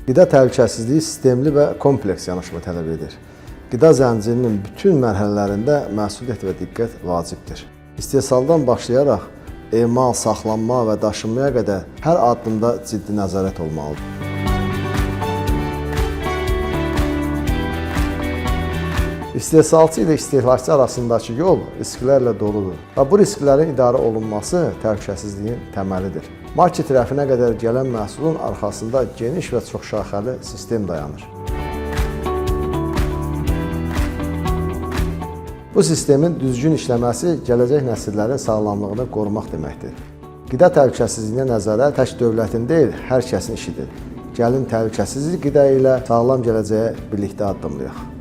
Qida təhlükəsizliyi sistemli və kompleks yanaşma tələb edir. Qida zəncirinin bütün mərhələlərində məsuliyyət və diqqət vacibdir. İstehsaldan başlayaraq emal, saxlanma və daşınmaya qədər hər addımda ciddi nəzarət olmalıdır. İstehsalçı ilə istehlakçı arasındakı yol risklərlə doludur və bu risklərin idarə olunması təhlükəsizliyin təməlidir. Market rəfinə qədər gələn məhsulun arxasında geniş və çoxşaxəli sistem dayanır. Bu sistemin düzgün işləməsi gələcək nəsillərin sağlamlığını qorumaq deməkdir. Qida təhlükəsizliyinə nəzarət tək dövlətin deyil, hər kəsin işidir. Gəlin təhlükəsizlik qida ilə sağlam gələcəyə birlikdə addımlayaq.